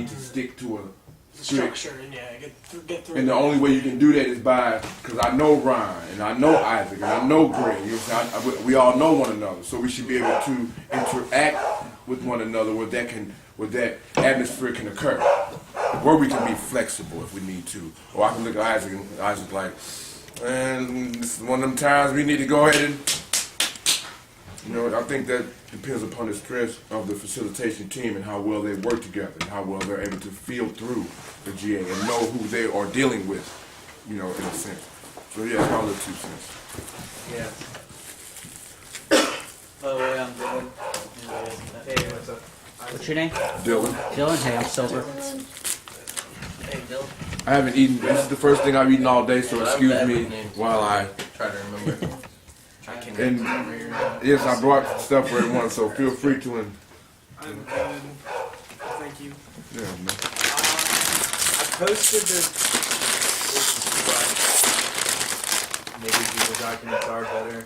need to stick to a strict structure and get through. And the only way you can do that is by, because I know Ryan, and I know Isaac, and I know Greg. You know what I'm saying? We all know one another, so we should be able to interact with one another where that atmosphere can occur. Where we can be flexible if we need to. Or I can look at Isaac, and Isaac's like, man, this is one of them times we need to go ahead and, I think that depends upon the strength of the facilitation team and how well they work together and how well they're able to feel through the GA and know who they are dealing with, in a sense. So yeah, that's my little 2 cents. Yeah. By the way, I'm Dylan. Hey, what's up? What's your name? Dylan. Dylan. Hey, I'm Silver. Hey, Dylan. I haven't eaten. This is the first thing I've eaten all day, so excuse me while I try to remember. And yes, I brought stuff for everyone, so feel free to. I'm good. Thank you. Yeah, man. I posted this is why maybe Google documents are better.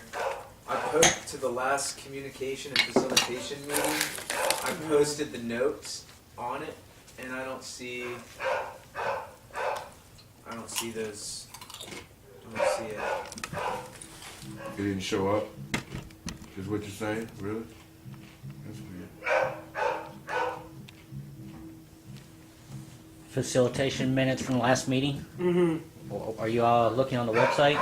I posted to the last communication and facilitation meeting. I posted the notes on it, and I don't see those. I don't see it. It didn't show up. Is what you're saying? Really? That's weird. Facilitation minutes from the last meeting. Mm-hmm. Are you all looking on the website?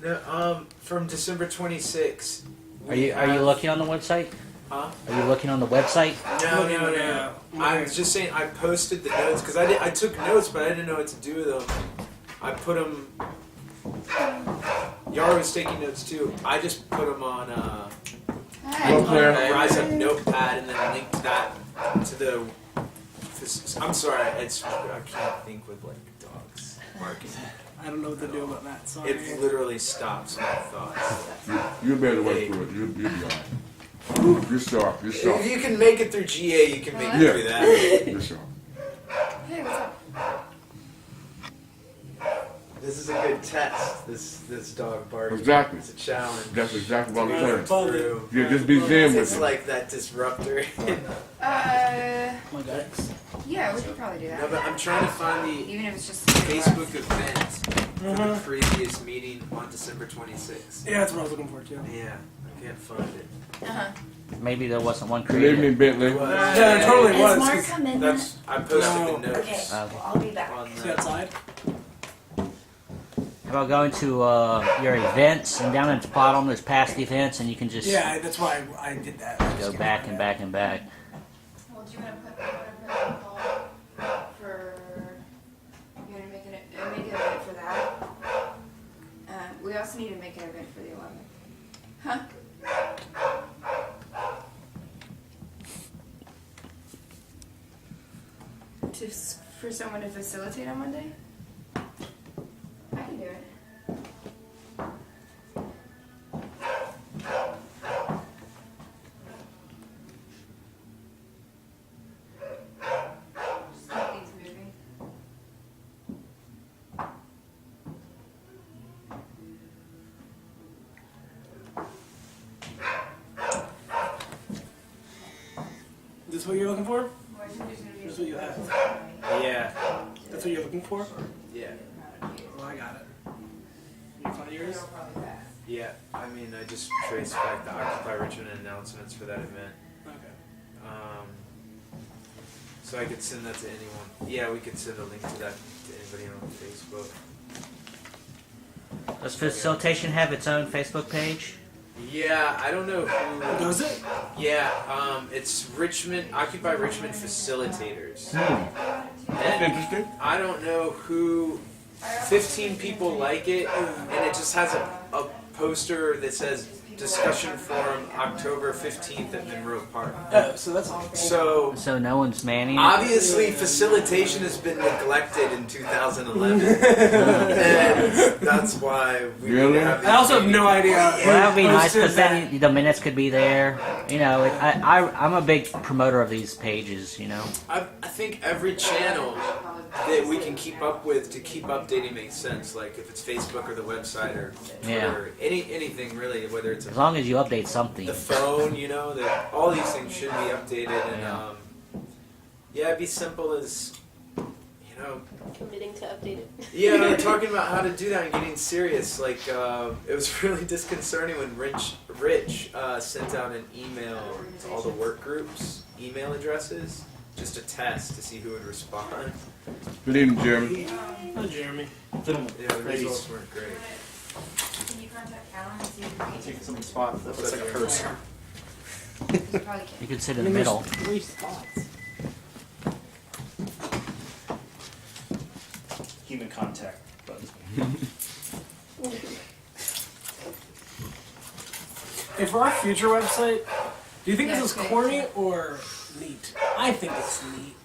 No, from December 26th. Are you looking on the website? Huh? Are you looking on the website? No. I was just saying I posted the notes because I took notes, but I didn't know what to do with them. I put them. Yara was taking notes too. I just put them on a Rise Up notepad and then linked that to the. I'm sorry, I can't think with like dogs barking. I don't know what to do about that. Sorry. It literally stops my thoughts. You'll be able to work through it. You'll be alright. You're sharp. You're sharp. If you can make it through GA, you can make it through that. You're sharp. Hey, what's up? This is a good test. This dog barking. Exactly. It's a challenge. That's exactly what I'm saying. True. Yeah, just be zen with It's it. like that disruptor. My guys. Yeah, we could probably do No, that. but I'm trying to find the Even if it's just Facebook event for the previous meeting on December 26th. Yeah, that's what I was looking for too. Yeah, I can't find it. Uh-huh. Maybe there wasn't one Good evening, created. Bentley. It was. Yeah, it totally Is was. Mark come in? That's I posted No. the notes Okay, well, I'll be back. on See the. outside? How about going to your events and down at the bottom there's past events and you can just Yeah, that's why I did that. go back and back and back. Well, do you want to put a call for? You want to make an event for that? We also need to make an event for the 11th. Huh? For someone to facilitate on Monday? I can do it. Just keep things moving. Is this what you're looking for? Well, I think there's gonna be Here's what you have. Yeah. That's what you're looking for? Yeah. Well, I got it. You find yours? Yeah. I mean, I just traced back the Occupy Richmond announcements for that event. Okay. So I could send that to anyone. Yeah, we could send a link to that to anybody on Facebook. Does facilitation have its own Facebook page? Yeah, I don't know who. Does it? Yeah, it's Richmond, Occupy Richmond Facilitators. That's interesting. I don't know who. 15 people like it, and it just has a poster that says discussion forum October 15th at Monroe Park. Oh, so that's So So no one's manning it? obviously facilitation has been neglected in 2011, and that's why we Really? have. I also have no idea. Well, that would be nice Posted because then the minutes could be there. You know, I'm a big promoter of these pages, you know. I think every channel that we can keep up with to keep updating makes sense. Like if it's Facebook or the website or Twitter, anything really, whether it's As long as you update something. the phone, that all these things should be updated. And Yeah, it'd be simple as, Committing to update it. Yeah, we were talking about how to do that and getting serious. Like, it was really disconcerting when Rich sent out an email to all the work groups, email addresses, just a test to see who would respond. Good evening, Jeremy. Hi, Jeremy. Yeah, the results weren't great. Can you contact Callan and see if we can Take some spot that looks like a cursor. You probably You can. could sit in the middle. There's 3 spots. Human contact button. Hey, for our future website, do you think this is Yes, corny or neat? I think it's neat.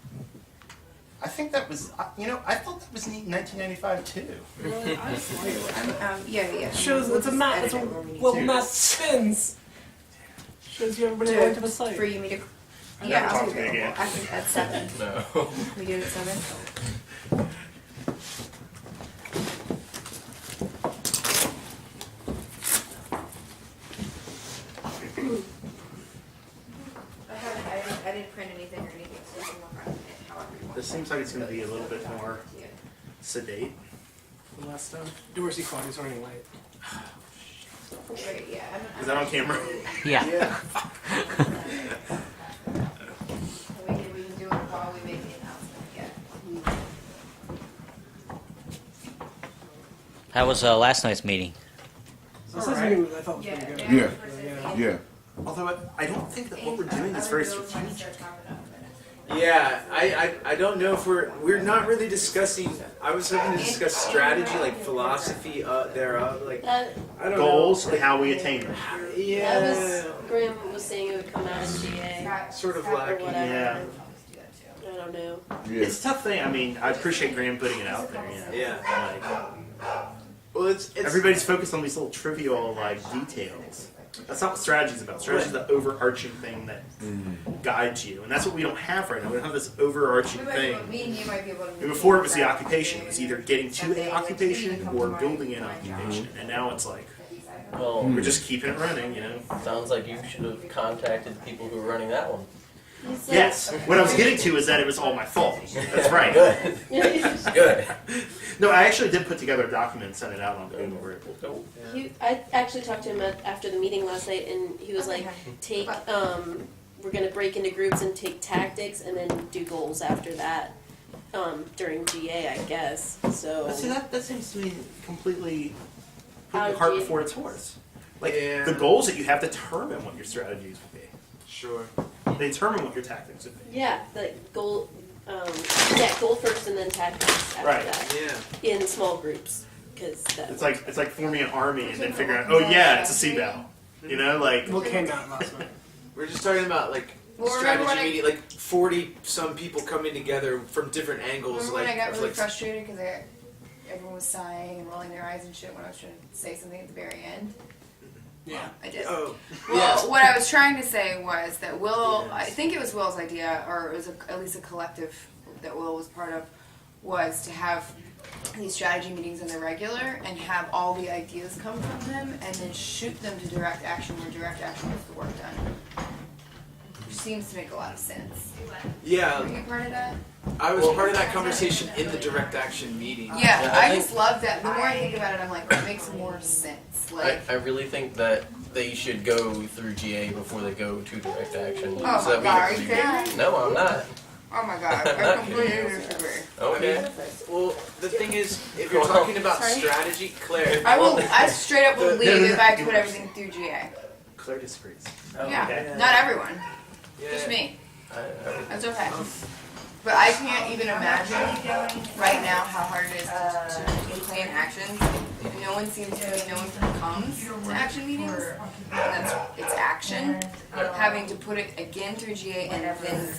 I think that was, I thought that was neat in 1995 too. Really? I just like it. Yeah. It shows it's a map. It's a little map spins. Shows you everybody going to the site. For you, me to. Never Yeah, talk I'll to me be again. available at 7. No. We do it at 7. I didn't print anything or anything, so you can work on it however you want. This seems like it's going to be a little bit more sedate than last time. Dorsey Quantity's running late. Right, yeah. Is that on camera? Yeah. We can do it while we make the announcement, yeah. How was last night's meeting? This is meeting I thought was pretty good. Yeah. Although I don't think that what we're doing is very strategic. Yeah, I don't know if we're not really discussing. I was hoping to discuss strategy, like philosophy thereof, like That, I don't Goals know, and how we attain them. yeah, that was, Graham was saying it would come out in GA. sort of Or lacking. whatever. Yeah. I don't know. Yeah. It's a tough thing. I mean, I appreciate Graham putting it out there. Yeah. Like, Well, it's everybody's focused on these little trivial like details. That's not what strategy's about. Strategy's the overarching thing that guides you, and that's what we don't have right now. We don't have this overarching thing. Me and you might be able to. And before it was the occupation. It was either getting to an occupation or building an occupation. And now it's like Well, we're just keeping it running, sounds like you should have contacted the people who were running that one. Yes. What I was getting to is that it was all my fault. That's right. Good. Good. No, I actually did put together a document and send it out on Google. I actually talked to him after the meeting last night, and he was like, "Take, we're gonna break into groups and take tactics, and then do goals after that during GA, I guess." So But see, that seems to me completely putting How the cart do you- before its horse. Like, Yeah. the goals that you have determine what your strategies will be. Sure. They determine what your tactics will be. yeah, like goal first, and then tactics after Right. that Yeah. in small groups, because It's like forming an army and then figuring out, oh yeah, it's a sea battle. Like, What came out last night? We're just talking about like Well, remember strategy when I- meeting, like 40 some people coming together from different angles. Remember like when I got of, really like, frustrated because everyone was sighing and rolling their eyes and shit when I was trying to say something at the very end? Yeah. I did. Oh. Well, what I was trying to say was that Will, I think it was Will's idea, or it was at least a collective that Will was part of, was to have these strategy meetings on the regular and have all the ideas come from them and then shoot them to direct action where direct action was the work done. Which seems to make a lot of sense. Yeah, Were you part of that? I was part of that conversation in the direct action meeting. Yeah, Yeah, I I think- just love that. The more I think about it, I'm like, it makes more sense. I really think that they should go through GA before they go to direct action. Oh so my that god, are we you can kidding me? No, I'm not. Oh my god, I completely disagree. Okay. Well, the thing is, if you're Well, talking about sorry? strategy, Claire. I straight up would The- leave if I had to put everything through GA. Claire disagrees. Yeah, okay. not everyone, Yeah. just me. I, That's okay. But I can't even imagine right now how hard it is to plan actions. No one seems to be, no one comes to action meetings. And it's action. Having to put it again through GA and then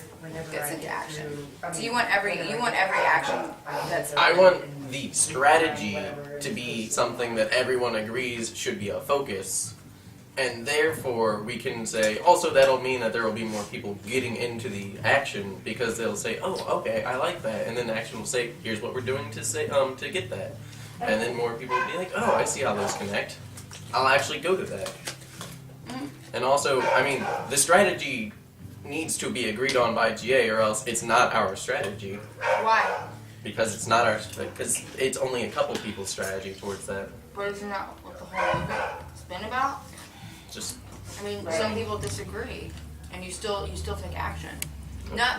gets into action. So you want every action that's. I want the strategy to be something that everyone agrees should be a focus. And therefore, we can say, also that'll mean that there will be more people getting into the action because they'll say, oh, okay, I like that. And then action will say, here's what we're doing to say, to get that. And then more people will be like, oh, I see how those connect. I'll actually go to that. And also, I mean, the strategy needs to be agreed on by GA, or else it's not our strategy. Why? Because it's not our, because it's only a couple people's strategy towards that. But isn't that what the whole movement's been about? Just I mean, some people disagree, and you still take action.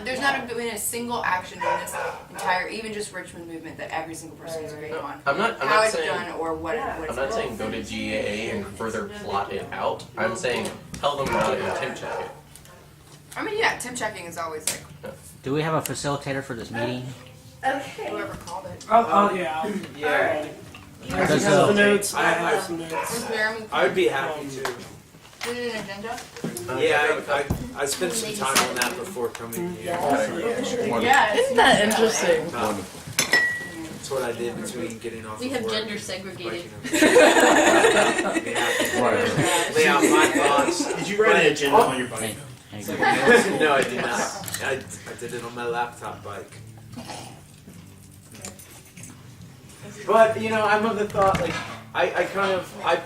There's not been a single action in this entire, even just Richmond movement, that every single person has agreed on. I'm not How it's saying done or what it's I'm not saying go to GAA and further plot it out. I'm saying tell them about it and temp check it. I mean, yeah, temp checking is always like Do we have a facilitator for this meeting? whoever called it. Oh, yeah. Yeah. Does, The notes. I- I have some notes. Was Jeremy I would be happy to. put it in an agenda? Yeah, I spent some time on that before coming here. Yeah. Isn't that interesting? That's what I did between getting off We of have work. gender segregated. Lay out my thoughts. Did you write an agenda on your bike? Thank you. No, I did not. I did it on my laptop bike. But I'm of the thought I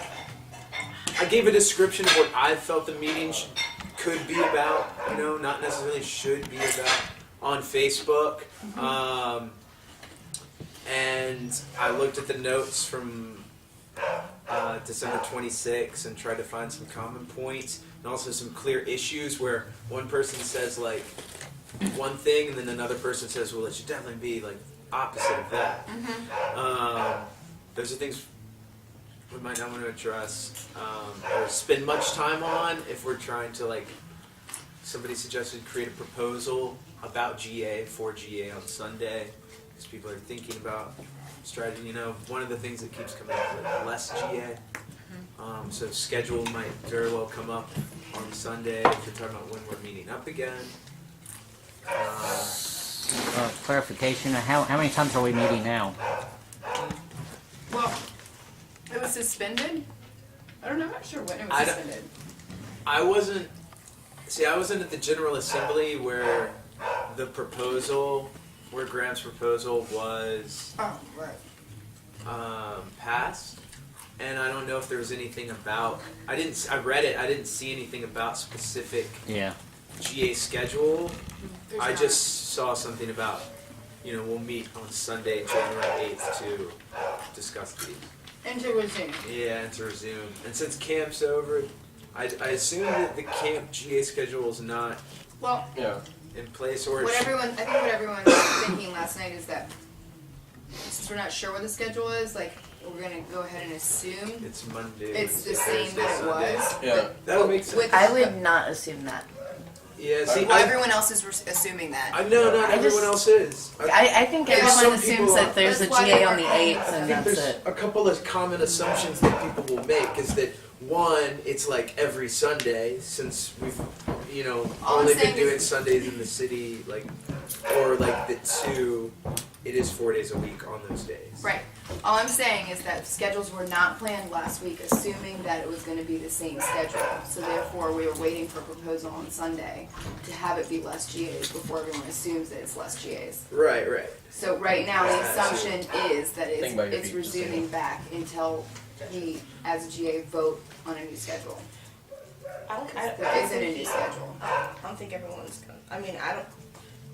gave a description of what I felt the meeting could be about. Not necessarily should be about on Facebook. And I looked at the notes from December 26th and tried to find some common points and also some clear issues where one person says one thing and then another person says, well, it should definitely be opposite of that. Those are things we might not want to address or spend much time on if we're trying to somebody suggested create a proposal about GA for GA on Sunday because people are thinking about strategy. One of the things that keeps coming up is less GA. So schedule might very well come up on Sunday if you're talking about when we're meeting up again. Clarification, how many times are we meeting now? Well, it was suspended. I'm not sure when it was suspended. I wasn't at the General Assembly where the proposal, where Graham's proposal was Oh, right. passed, and I don't know if there was anything about. I read it. I didn't see anything about specific Yeah. GA schedule. There's I not. just saw something about, we'll meet on Sunday, January 8th to discuss these. And to resume. Yeah, and to resume. And since camp's over, I assume that the camp GA schedule is not Well, Yeah. in place, or I think what everyone was thinking last night is that since we're not sure what the schedule is, we're gonna go ahead and assume it's Monday. it's the Wednesday, same that it Sunday. was. Yeah. That would make sense. With- I would not assume that. Yeah, see, Well, everyone else is assuming that. I know not I everyone else is. I think There's everyone some assumes people- that there's a That's why GA they on the are- 8th I and think that's there's it. a couple of common assumptions that people will make is that one, it's every Sunday since we've All I'm only been saying doing is- Sundays in the city, or that two, it is 4 days a week on those days. Right. All I'm saying is that schedules were not planned last week, assuming that it was going to be the same schedule. So therefore, we were waiting for a proposal on Sunday to have it be less GAs before everyone assumes that it's less GAs. Right. So right now, the assumption is that Think about your it's feet, just resuming back until we, as a GA, vote on a new schedule. There isn't a new schedule. I don't think everyone's gonna. I mean, I don't.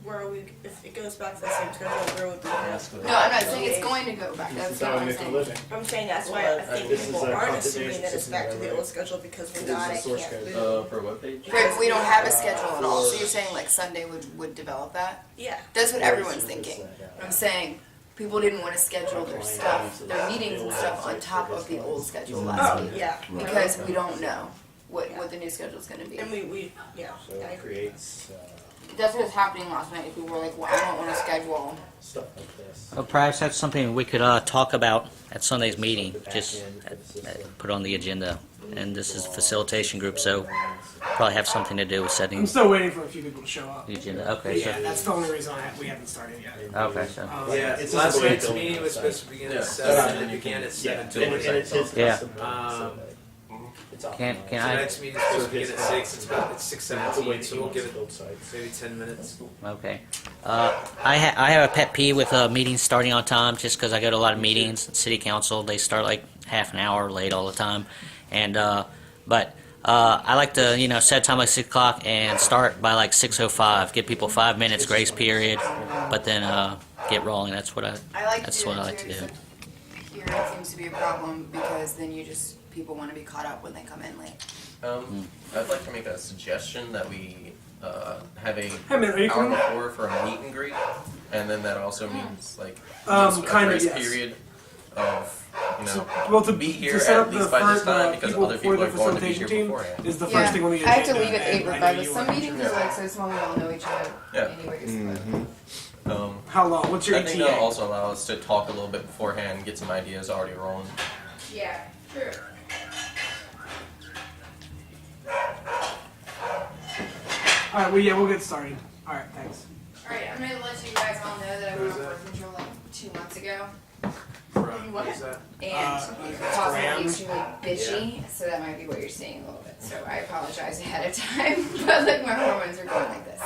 Where are we? If it goes back to the same schedule, where would we go? No, I'm not saying it's going to go back. That's not what I'm saying. I'm saying that's why I think This is people a aren't content assuming that it's system, back to right? the old schedule because we're This is not the at source camp. code. For what page? Right, we don't have a schedule at all. So you're saying Sunday would develop that? Yeah. That's what everyone's thinking. I'm saying people didn't want to schedule their stuff, their meetings and stuff on top of the old schedule last Oh, week. yeah. Because we don't know what the new schedule's going to be. And we yeah. So I it agree. creates That's what was happening last night. People were like, well, I don't want to schedule. stuff like this. Well, perhaps that's something we could talk about at Sunday's meeting, just put on the agenda. And this is a facilitation group, so probably have something to do with setting I'm still waiting for a few people to show up. the agenda. Okay, so, Yeah, that's the only reason we haven't started yet. okay, so. Yeah, It's last just a way night's to meeting build was it. supposed to begin Yeah. at 7, and it began at 7:20. and it's his Yeah. custom build, it's Can I- Tonight's meeting is supposed to begin at 6. It's 6:17, so we'll give it build sites. maybe 10 minutes. Okay. I have a pet peeve with meetings starting on time, just because I go to a lot of meetings. City council, they start like half an hour late all the time, and but I like to, set time like 6 o'clock and start by like 6:05. Give people 5 minutes grace period, but then get rolling. That's what I like to do. Except here it seems to be a problem because then people want to be caught up when they come in late. I'd like to make a suggestion that we have a Hey man, are you hour coming? before for a meet and greet, and then that also means like Kind a of, grace yes. period of Well, to be here set at up the least by this first time because people other for people the are going to be facilitation here team beforehand. is the first thing on the I agenda. have to leave at 8 and I by know the you some are. meetings are like so small we all know each other Yeah. anyways. How long? What's your I think that'll ETA? also allow us to talk a little bit beforehand, get some ideas already rolling. Yeah, true. All right, we'll get started. All right, thanks. Alright, I'm gonna let you guys all know that I went on birth control like 2 months ago. What is that? And it's it caused me Graham. to be extremely bitchy, so that might be what you're seeing a little bit. So I apologize ahead of time, but like my hormones are going like this.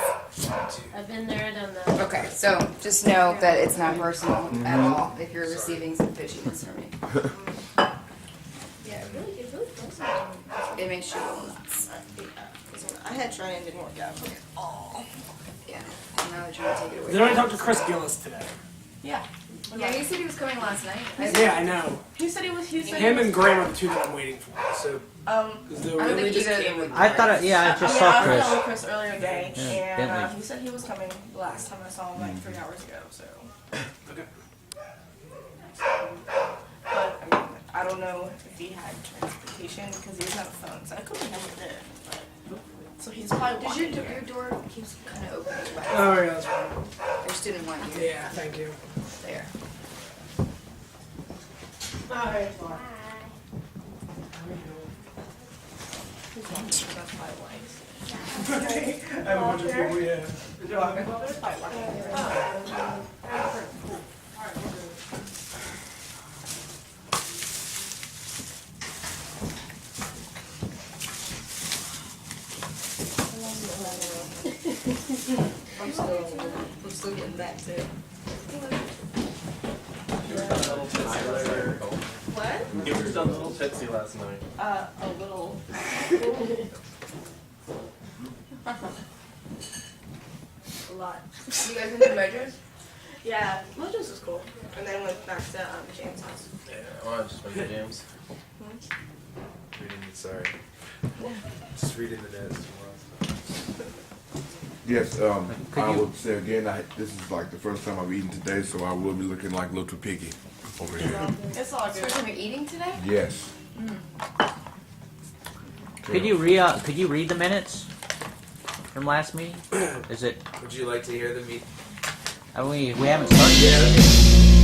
I've been there, done that. Okay, so just know that it's not personal at all if you're receiving some bitchiness from me. Yeah, it really does sometimes. It makes you a little nuts. I had tried and it didn't work out. Yeah, and now they're trying to take it away. Did I talk to Chris Gillis today? Yeah. Yeah, he said he was coming last night. Yeah, I know. Who said he was? Who said Him and Graham are the two that I'm waiting for. So 'Cause they I were don't really think just either of came them with would. I thought, I just saw I Chris. met with Chris earlier today, Yeah, and Bentley. he said he was coming the last time I saw him like 3 hours ago. So, Okay. but I mean, I don't know if he had transportation because he doesn't have a phone, so I could have him there. But, so he's probably Does walking your there. door keeps kind of open? Oh, yeah, that's right. I just didn't want you Yeah, thank you. there. That's probably why. I have a bunch of people, yeah. That's probably why. I'm still getting back to it. What? You were just a little tipsy last night. A little. A lot. You guys into Mojos? Yeah, Mojo's is cool. And then went back to James' house. Yeah, well, I just went to James. sorry. Just reading the notes from last time. Yes, I would say again, this is like the first time I've eaten today, so I will be looking like a little too picky over here. It's all good. First time you're eating today? Yes. Could you read the minutes from last meeting? Is it? Would you like to hear the meet? We haven't started yet.